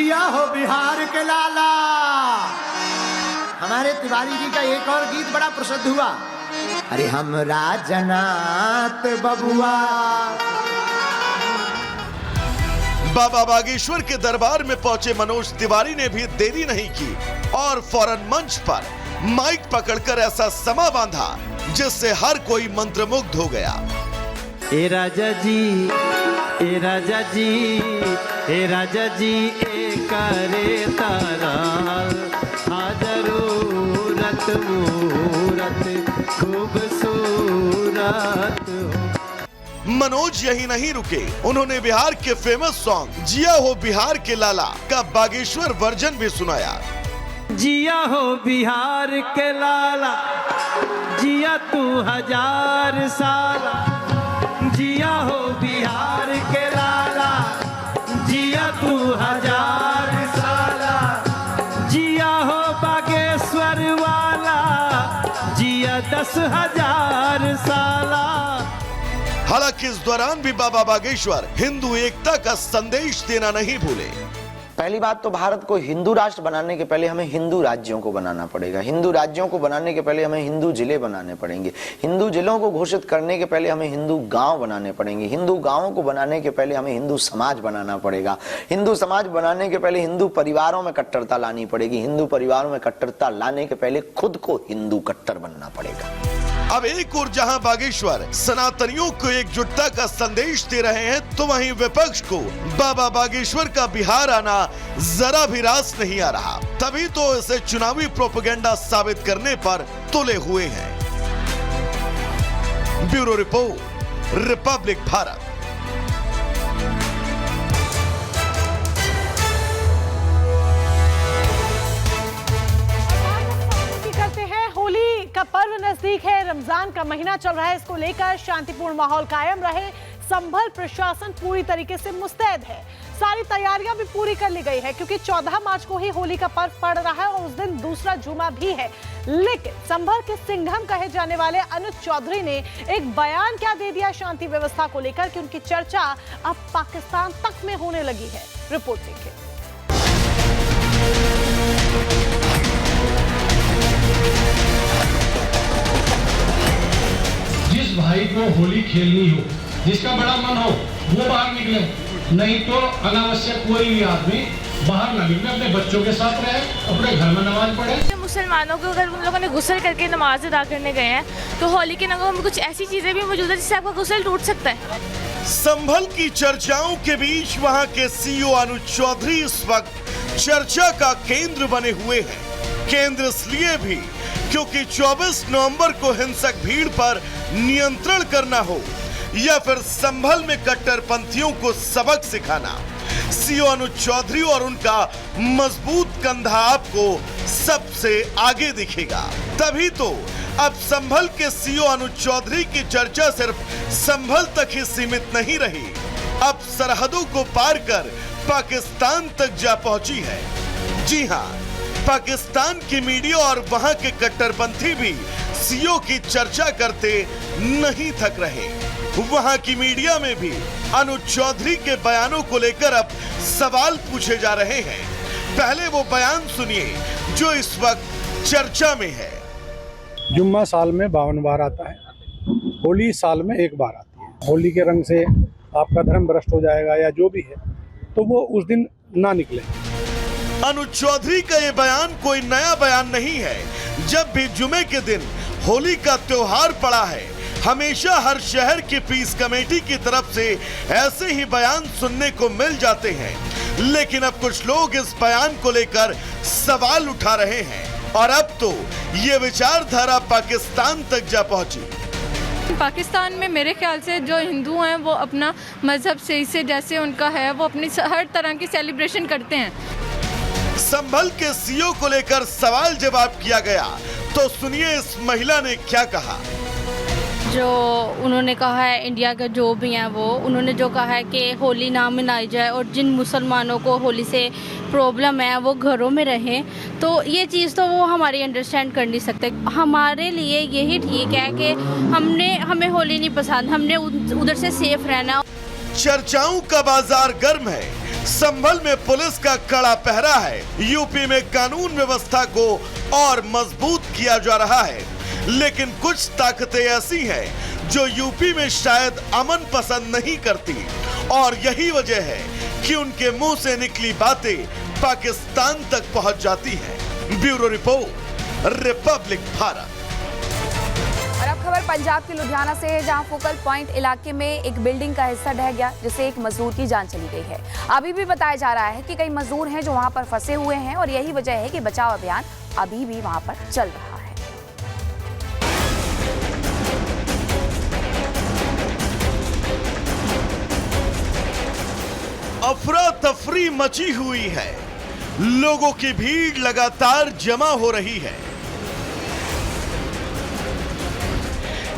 जिया हो बिहार के लाला। हमारे तिवारी जी का एक और गीत बड़ा प्रसिद्ध हुआ, अरे हमरा जनात बबुआ। बाबा बागेश्वर के दरबार में पहुंचे मनोज तिवारी ने भी देरी नहीं की और फौरन मंच पर माइक पकड़कर ऐसा समा बांधा जिससे हर कोई मंत्रमुग्ध हो गया। ए राजा जी, ए राजा जी, ए राजा जी, ए करे तारा हाजरूरत मूरत खूबसूरत। मनोज यही नहीं रुके, उन्होंने बिहार के फेमस सॉन्ग जिया हो बिहार के लाला का बागेश्वर वर्जन भी सुनाया। जिया हो बिहार के लाला, जिया तू हजार साला, जिया हो बिहार के लाला, जिया तू हजार साला, जिया हो बागेश्वर वाला, जिया 10,000 साला। हालांकि इस दौरान भी बाबा बागेश्वर हिंदू एकता का संदेश देना नहीं भूले। पहली बात तो भारत को हिंदू राष्ट्र बनाने के पहले हमें हिंदू राज्यों को बनाना पड़ेगा। हिंदू राज्यों को बनाने के पहले हमें हिंदू जिले बनाने पड़ेंगे। हिंदू जिलों को घोषित करने के पहले हमें हिंदू गांव बनाने पड़ेंगे। हिंदू गांवों को बनाने के पहले हमें हिंदू समाज बनाना पड़ेगा। हिंदू समाज बनाने के पहले हिंदू परिवारों में कट्टरता लानी पड़ेगी। हिंदू परिवारों में कट्टरता लाने के पहले खुद को हिंदू कट्टर बनना पड़ेगा। अब एक और जहां बागेश्वर सनातनियों को एकजुटता का संदेश दे रहे हैं, तो वहीं विपक्ष को बाबा बागेश्वर का बिहार आना जरा भी रास नहीं आ रहा। तभी तो इसे चुनावी प्रोपेगेंडा साबित करने पर तुले हुए हैं। Bureau report, republic Bharat. का पर्व नजदीक है, रमजान का महीना चल रहा है, इसको लेकर शांतिपूर्ण माहौल कायम रहे, संभल प्रशासन पूरी तरीके से मुस्तैद है। सारी तैयारियां भी पूरी कर ली गई है क्योंकि 14 मार्च को ही होली का पर्व पड़ रहा है और उस दिन दूसरा जुमा भी है। लेकिन संभल के सिंघम कहे जाने वाले अनुज चौधरी ने एक बयान क्या दे दिया शांति व्यवस्था को लेकर कि उनकी चर्चा अब पाकिस्तान तक में होने लगी है। रिपोर्ट देखिए। जिस भाई को होली खेलनी हो, जिसका बड़ा मन हो, वो बाहर निकले, नहीं तो अनावश्यक कोई भी आदमी बाहर ना निकले, अपने बच्चों के साथ रहे, अपने घर में नमाज पढ़े। मुसलमानों को अगर उन लोगों ने गुस्ल करके नमाज अदा करने गए हैं तो होली के नगरों में कुछ ऐसी चीजें भी मौजूद है जिससे आपका गुस्ल टूट सकता है। संभल की चर्चाओं के बीच वहां के सीईओ अनुज चौधरी इस वक्त चर्चा का केंद्र बने हुए हैं। केंद्र इसलिए भी क्योंकि 24 नवंबर को हिंसक भीड़ पर नियंत्रण करना हो या फिर संभल में कट्टरपंथियों को सबक सिखाना, सीईओ अनुज चौधरी और उनका मजबूत कंधा आपको सबसे आगे दिखेगा। तभी तो अब संभल के सीईओ अनुज चौधरी की चर्चा सिर्फ संभल तक ही सीमित नहीं रही, अब सरहदों को पार कर पाकिस्तान तक जा पहुंची है। जी हां, पाकिस्तान की मीडिया और वहां के कट्टरपंथी भी सीईओ की चर्चा करते नहीं थक रहे। वहां की मीडिया में भी अनुज चौधरी के बयानों को लेकर अब सवाल पूछे जा रहे हैं। पहले वो बयान सुनिए जो इस वक्त चर्चा में है। जुम्मा साल में 52 बार आता है, होली साल में एक बार आती है। होली के रंग से आपका धर्म भ्रष्ट हो जाएगा या जो भी है, तो वो उस दिन ना निकले। अनुज चौधरी का ये बयान कोई नया बयान नहीं है। जब भी जुमे के दिन होली का त्योहार पड़ा है, हमेशा हर शहर की पीस कमेटी की तरफ से ऐसे ही बयान सुनने को मिल जाते हैं। लेकिन अब कुछ लोग इस बयान को लेकर सवाल उठा रहे हैं और अब तो ये विचारधारा पाकिस्तान तक जा पहुंची। पाकिस्तान में मेरे ख्याल से जो हिंदू हैं वो अपना मजहब से जैसे उनका है वो अपनी हर तरह की सेलिब्रेशन करते हैं। संभल के सीईओ को लेकर सवाल जवाब किया गया, तो सुनिए इस महिला ने क्या कहा। जो उन्होंने कहा है इंडिया के जो भी हैं वो उन्होंने जो कहा है कि होली ना मनाई जाए और जिन मुसलमानों को होली से प्रॉब्लम है वो घरों में रहें, तो ये चीज़ तो वो हमारी अंडरस्टैंड कर नहीं सकते। हमारे लिए यही ठीक है कि हमें होली नहीं पसंद, हमने उधर से सेफ रहना। चर्चाओं का बाजार गर्म है। संभल में पुलिस का कड़ा पहरा है। यूपी में कानून व्यवस्था को और मजबूत किया जा रहा है, लेकिन कुछ ताकतें ऐसी हैं जो यूपी में शायद अमन पसंद नहीं करती, और यही वजह है कि उनके मुंह से निकली बातें पाकिस्तान तक पहुंच जाती हैं। Bureau report, republic Bharat. और अब खबर पंजाब के लुधियाना से है, जहां फोकल पॉइंट इलाके में एक बिल्डिंग का हिस्सा ढह गया, जिससे एक मजदूर की जान चली गई है। अभी भी बताया जा रहा है कि कई मजदूर हैं जो वहां पर फंसे हुए हैं, और यही वजह है कि बचाव अभियान अभी भी वहां पर चल रहा है। अफरा तफरी मची हुई है, लोगों की भीड़ लगातार जमा हो रही है।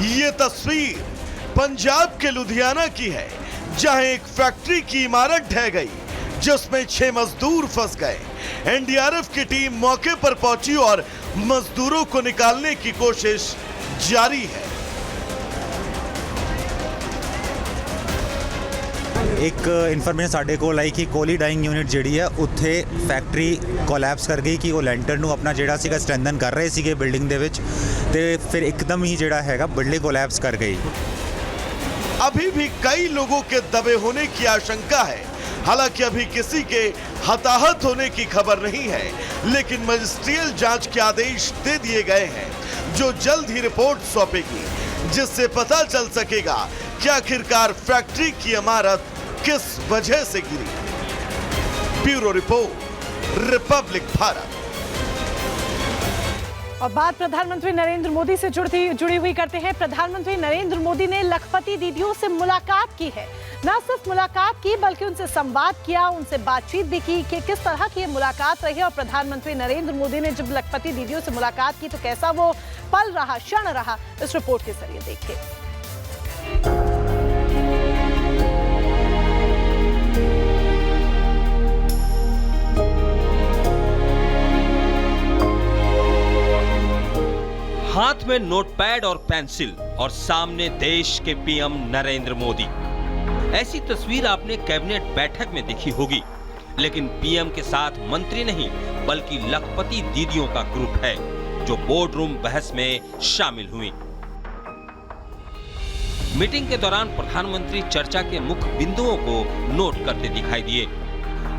ये तस्वीर पंजाब के लुधियाना की है, जहां एक फैक्ट्री की इमारत ढह गई, जिसमें 6 मजदूर फंस गए। एनडीआरएफ की टीम मौके पर पहुंची और मजदूरों को निकालने की कोशिश जारी है। एक ਇਨਫੋਰਮੇਸ਼ਨ ਸਾਡੇ ਕੋਲ ਆਈ ਕਿ ਕੋਲੀ ਡਾਈਂਗ ਯੂਨਿਟ ਜਿਹੜੀ ਹੈ ਉੱਥੇ ਫੈਕਟਰੀ ਕੋਲੈਪਸ ਕਰ ਗਈ, ਕਿ ਉਹ ਲੈਂਟਰ ਨੂੰ ਆਪਣਾ ਜਿਹੜਾ ਸੀਗਾ ਸਟਰੈਂਥਨ ਕਰ ਰਹੇ ਸੀਗੇ ਬਿਲਡਿੰਗ ਦੇ ਵਿੱਚ, ਤੇ ਫਿਰ ਇੱਕਦਮ ਹੀ ਜਿਹੜਾ ਹੈਗਾ बिल्डिंग कोलैप्स कर गई। अभी भी कई लोगों के दबे होने की आशंका है। हालांकि अभी किसी के हताहत होने की खबर नहीं है, लेकिन मजिस्ट्रियल जांच के आदेश दे दिए गए हैं, जो जल्द ही रिपोर्ट सौंपेगी, जिससे पता चल सकेगा कि आखिरकार फैक्ट्री की इमारत किस वजह से गिरी। Bureau report, republic Bharat. और बात प्रधानमंत्री नरेंद्र मोदी से जुड़ी हुई करते हैं। प्रधानमंत्री नरेंद्र मोदी ने लखपति दीदियों से मुलाकात की है। न सिर्फ मुलाकात की, बल्कि उनसे संवाद किया, उनसे बातचीत भी की कि किस तरह की ये मुलाकात रही। और प्रधानमंत्री नरेंद्र मोदी ने जब लखपति दीदियों से मुलाकात की तो कैसा वो पल रहा, क्षण रहा, इस रिपोर्ट के जरिए देखिए। हाथ में नोटपैड और पेंसिल, और सामने देश के पीएम नरेंद्र मोदी। ऐसी तस्वीर आपने कैबिनेट बैठक में देखी होगी, लेकिन पीएम के साथ मंत्री नहीं बल्कि लखपति दीदियों का ग्रुप है, जो बोर्ड रूम बहस में शामिल हुई। मीटिंग के दौरान प्रधानमंत्री चर्चा के मुख्य बिंदुओं को नोट करते दिखाई दिए।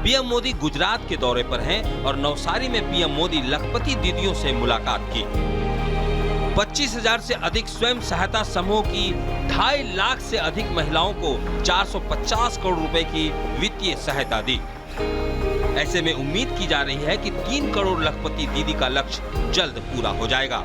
पीएम मोदी गुजरात के दौरे पर हैं और नवसारी में पीएम मोदी लखपति दीदियों से मुलाकात की। 25,000 से अधिक स्वयं सहायता समूह की 2.5 लाख से अधिक महिलाओं को 450 करोड़ रुपए की वित्तीय सहायता दी। ऐसे में उम्मीद की जा रही है कि 3 करोड़ लखपति दीदी का लक्ष्य जल्द पूरा हो जाएगा।